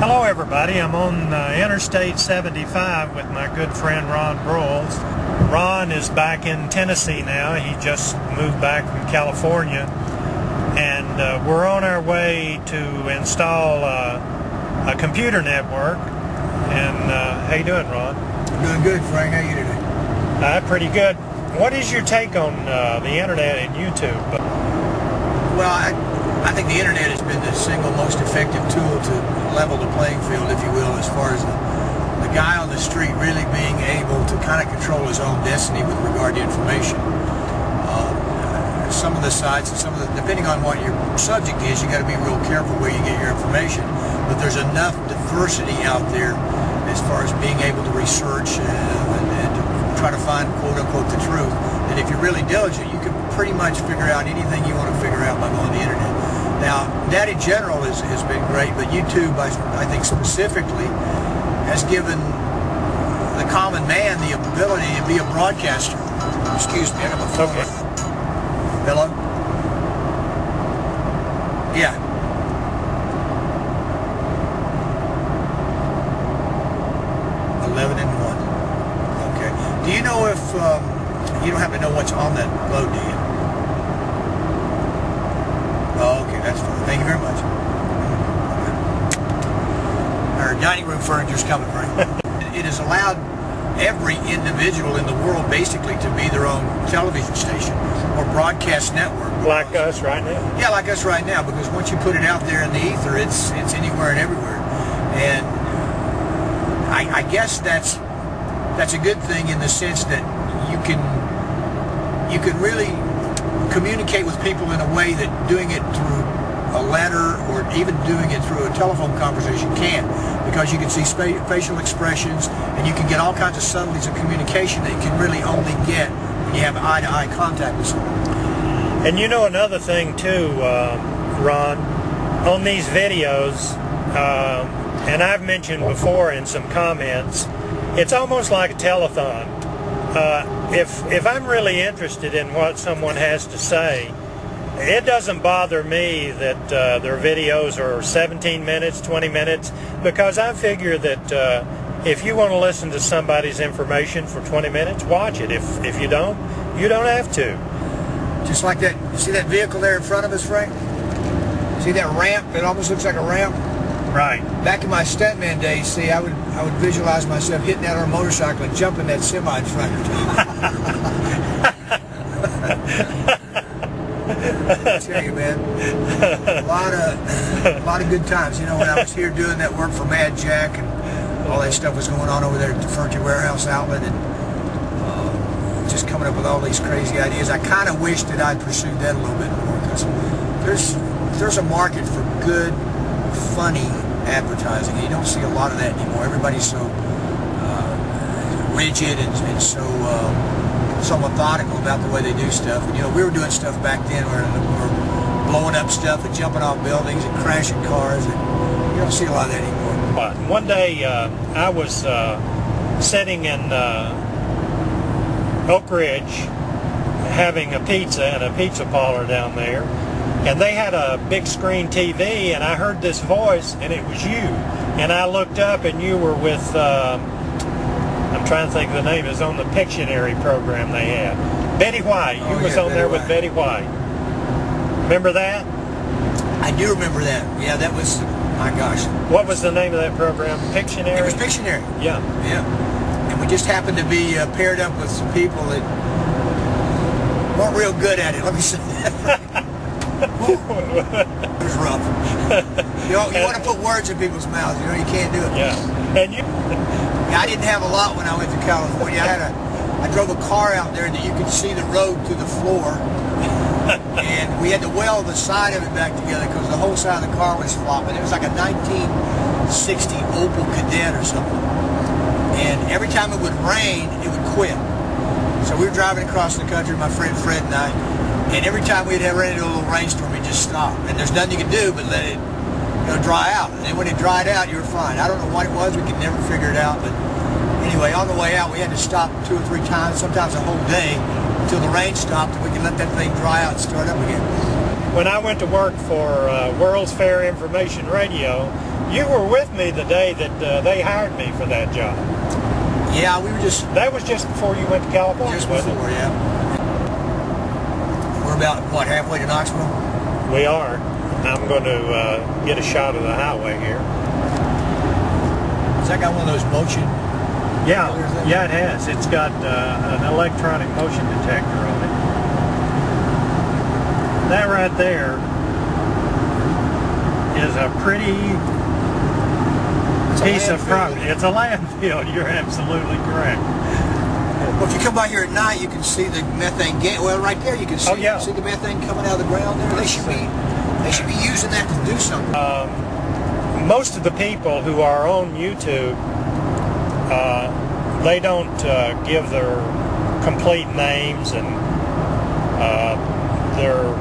Hello everybody, I'm on Interstate 75 with my good friend Ron Broyles. Ron is back in Tennessee now. He just moved back from California, and we're on our way to install a computer network. And how you doing, Ron? Doing good, Frank. How you today? Pretty good. What is your take on the internet and YouTube? Well, I think the internet has been the single most effective tool to level the playing field, if you will, as far as the guy on the street really being able to kind of control his own destiny with regard to information. Some of the sites and depending on what your subject is, you got to be real careful where you get your information. But there's enough diversity out there as far as being able to research and to try to find, quote unquote, the truth. And if you're really diligent, you can pretty much figure out anything you want to figure out by going to the internet. Now, that in general has been great, but YouTube, I think specifically, has given the common man the ability to be a broadcaster. Excuse me, I got my phone. Okay. Hello? Yeah. Okay. Do you know if you don't happen to know what's on that load, do you? Oh, okay, that's fine. Thank you very much. Our dining room furniture's coming, right? It has allowed every individual in the world basically to be their own television station or broadcast network. Like us right now? Yeah, like us right now, because once you put it out there in the ether, it's anywhere and everywhere. And I guess that's a good thing in the sense that you can really communicate with people in a way that doing it through a letter or even doing it through a telephone conversation can, because you can see facial expressions and you can get all kinds of subtleties of communication that you can really only get when you have eye-to-eye contact with someone. And you know another thing too, Ron, on these videos, and I've mentioned before in some comments, it's almost like a telethon. If I'm really interested in what someone has to say, it doesn't bother me that their videos are 17 minutes, 20 minutes, because I figure that if you want to listen to somebody's information for 20 minutes, watch it. If you don't, you don't have to. Just like that, you see that vehicle there in front of us, Frank? See that ramp? It almost looks like a ramp. Right. Back in my stuntman days, see, I would visualize myself hitting that on a motorcycle and jumping that semi in front of it. I tell you, man, a lot of good times. You know, when I was here doing that work for Mad Jack and all that stuff was going on over there at the Furniture Warehouse outlet, and just coming up with all these crazy ideas. I kind of wish that I'd pursued that a little bit more, because there's a market for good, funny advertising, and you don't see a lot of that anymore. Everybody's so rigid and so methodical about the way they do stuff. And, you know, we were doing stuff back then where we're blowing up stuff and jumping off buildings and crashing cars, and you don't see a lot of that anymore. One day I was sitting in Oak Ridge having a pizza in a pizza parlor down there, and they had a big screen TV, and I heard this voice, and it was you. And I looked up, and you were with, I'm trying to think of the name, it was on the Pictionary program they had. Betty White. You was on there with Betty White. Remember that? I do remember that. Yeah, that was, my gosh. What was the name of that program? Pictionary? It was Pictionary. Yeah. Yeah. And we just happened to be paired up with some people that weren't real good at it, let me say that. It was rough. You want to put words in people's mouths. You know, you can't do it. Yeah. And you? I didn't have a lot when I went to California. I drove a car out there that you could see the road through the floor, and we had to weld the side of it back together because the whole side of the car was flopping. It was like a 1960 Opel Kadett or something. And every time it would rain, it would quit. So we were driving across the country, my friend Fred and I, and every time we'd have run into a little rainstorm, we'd just stop. And there's nothing you could do but let it dry out. And then when it dried out, you were fine. I don't know what it was. We could never figure it out. But anyway, on the way out, we had to stop 2 or 3 times, sometimes a whole day, until the rain stopped and we could let that thing dry out and start up again. When I went to work for World's Fair Information Radio, You were with me the day that they hired me for that job. Yeah, we were just... That was just before you went to California, Just wasn't before, it? yeah. We're about, what, halfway to Knoxville? We are. I'm going to get a shot of the highway here. Has that got one of those motion? Yeah, yeah, it has. It's got an electronic motion detector on it. That right there is a pretty piece of property. It's a landfill. You're absolutely correct. Well, if you come by here at night, you can see the methane gas. Well, right there, you can see, see the methane coming out of the ground there. They should be using that to do something. Most of the people who are on YouTube, they don't give their complete names and their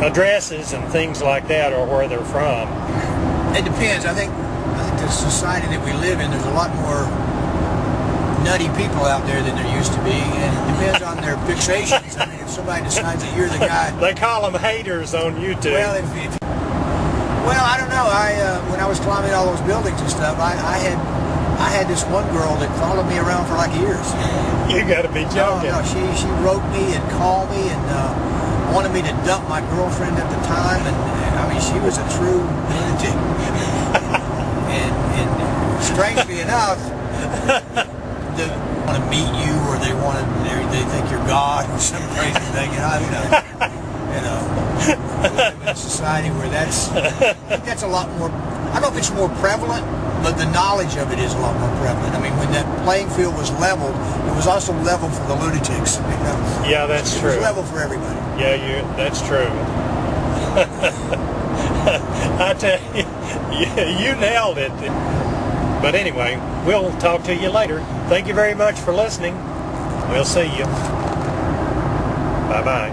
addresses and things like that, or where they're from. It depends. I think the society that we live in, there's a lot more nutty people out there than there used to be, and it depends on their fixations. I mean, if somebody decides that you're the guy... They call them haters on YouTube. Well, well, I don't know. When I was climbing all those buildings and stuff, I had this one girl that followed me around for like years. You got to be joking. No, she wrote me and called me and wanted me to dump my girlfriend at the time, and I mean, she was a true lunatic. and strangely enough, they want to meet you, or they think you're God or some crazy thing. We live in a society where I think that's a lot more. I don't know if it's more prevalent, but the knowledge of it is a lot more prevalent. I mean, when that playing field was leveled, it was also level for the lunatics. Yeah, that's true. It was level for everybody. Yeah, that's true. I tell you, you nailed it. But anyway, we'll talk to you later. Thank you very much for listening. We'll see you. Bye-bye.